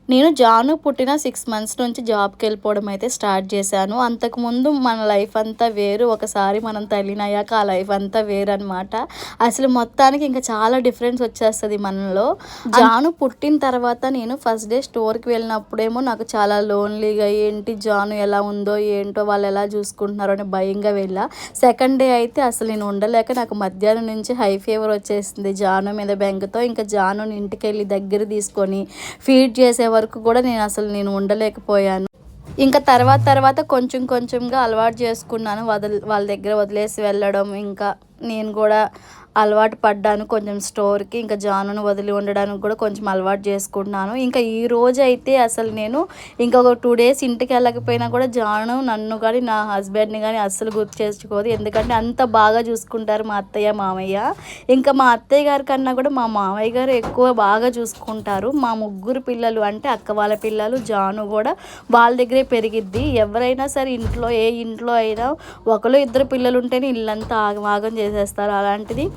నేను జాను పుట్టిన 6 మంత్స్ నుంచి జాబ్‌కెళ్ళిపోవడం అయితే స్టార్ట్ చేశాను. అంతకుముందు మన లైఫ్ అంతా వేరు. ఒకసారి మనం తల్లినయ్యాక ఆ లైఫ్ అంతా వేరనమాట. అసలు మొత్తానికి ఇంకా చాలా డిఫరెన్స్ వచ్చేస్తది మనలో. జాను పుట్టిన తర్వాత నేను ఫస్ట్ డే స్టోర్‌కి వెళ్ళినప్పుడేమో నాకు చాలా లోన్‌లీగా ఏంటి జాను ఎలా ఉందో ఏంటో వాళ్ళు ఎలా చూసుకుంటున్నారో అని భయంగా వెళ్ళా. సెకండ్ డే అయితే అసలు నేను ఉండలేక నాకు మధ్యాహ్నం నుంచి హై ఫీవర్ వచ్చేసింది. జాను మీద బెంగతో ఇంకా జానుని ఇంటికెళ్ళి దగ్గర తీసుకొని ఫీడ్ చేసే వరకు కూడా నేను ఉండలేకపోయాను. ఇంకా తర్వాత కొంచెం కొంచెంగా అలవాటు చేసుకున్నాను. వాళ్ళ దగ్గర వదిలేసి వెళ్ళడం, ఇంకా నేను కూడా అలవాటు పడ్డాను కొంచెం స్టోర్‌కి. ఇంకా జానుని వదిలి ఉండడానికి కూడా కొంచెం అలవాటు చేసుకుంటున్నాను. ఇంకా ఈ రోజైతే అసలు నేను ఇంకొక 2 డేస్ ఇంటికెళ్ళకపోయినా కూడా జాను నన్ను కానీ, నా హస్బెండ్‌ని కానీ అస్సలు గుర్తు చేసుకోదు. ఎందుకంటే అంత బాగా చూసుకుంటారు మా అత్తయ్య, మామయ్య. ఇంకా మా అత్తయ్య గారి కన్నా కూడా మా మామయ్య గారు ఎక్కువ బాగా చూసుకుంటారు. మా ముగ్గురు పిల్లలు అంటే అక్క వాళ్ళ పిల్లలు, జాను కూడా వాళ్ళ దగ్గరే పెరిగిద్ది. ఎవరైనా సరే ఏ ఇంట్లో అయినా ఒకళ్ళు ఇద్దరు పిల్లలు ఉంటేనే ఇల్లంతా ఆగమాగం చేసేస్తారు. అలాంటిది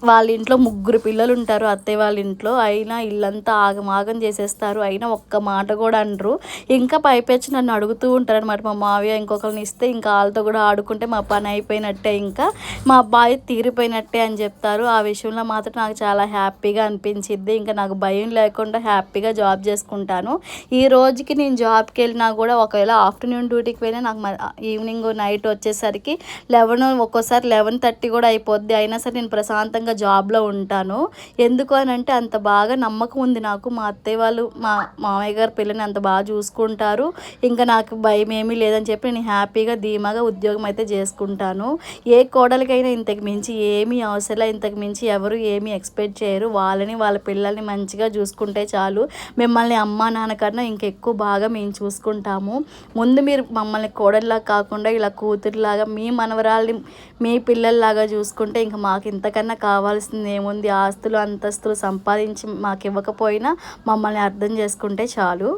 వాళ్ళ ఇంట్లో ముగ్గురు పిల్లలు ఉంటారు అత్తయ్య వాళ్ళ ఇంట్లో. అయినా ఇల్లంతా ఆగమాగం చేసేస్తారు. అయినా ఒక్క మాట కూడా అనరు. ఇంకా పైపెచ్చి నన్ను అడుగుతూ ఉంటారనమాట. మా మావయ్య ఇంకొకరిని ఇస్తే ఇంకా వాళ్ళతో కూడా ఆడుకుంటే మా పని అయిపోయినట్టే, ఇంకా మా అబ్బాయి తీరిపోయినట్టే అని చెప్తారు. ఆ విషయంలో మాత్రం నాకు చాలా హ్యాపీగా అనిపించిద్ది. ఇంకా నాకు భయం లేకుండా హ్యాపీగా జాబ్ చేసుకుంటాను. ఈ రోజుకి నేను జాబ్కి వెళ్ళినా కూడా ఒకవేళ ఆఫ్టర్నూన్ డ్యూటీకి వెళ్ళినా నాకు ఈవినింగ్ నైట్ వచ్చేసరికి 11, ఒక్కోసారి 11:30 కూడా అయిపోద్ది. అయినా సరే నేను ప్రశాంతంగా జాబ్లో ఉంటాను. ఎందుకు అని అంటే అంత బాగా నమ్మకం ఉంది నాకు. మా అత్తయ్య వాళ్ళు మా మామయ్య గారు పిల్లని అంత బాగా చూసుకుంటారు. ఇంకా నాకు భయం ఏమీ లేదని చెప్పి నేను హ్యాపీగా ధీమాగా ఉద్యోగం అయితే చేసుకుంటాను. ఏ కోడలికైనా ఇంతకు మించి ఏమీ అవసరం, ఇంతకు మించి ఎవరు ఏమీ ఎక్స్పెక్ట్ చేయరు. వాళ్ళ పిల్లల్ని మంచిగా చూసుకుంటే చాలు. మిమ్మల్ని అమ్మా నాన్న కన్నా ఇంకెక్కువ బాగా మేము చూసుకుంటాము. ముందు మీరు మమ్మల్ని కోడలిలా కాకుండా ఇలా కూతురులాగా మీ మనవరాల్ని మీ పిల్లల్లాగా చూసుకుంటే ఇంక మాకు ఇంతకన్నా కావాల్సింది ఏముంది. ఆస్తులు అంతస్తులు సంపాదించి మాకు ఇవ్వకపోయినా మమ్మల్ని అర్థం చేసుకుంటే చాలు.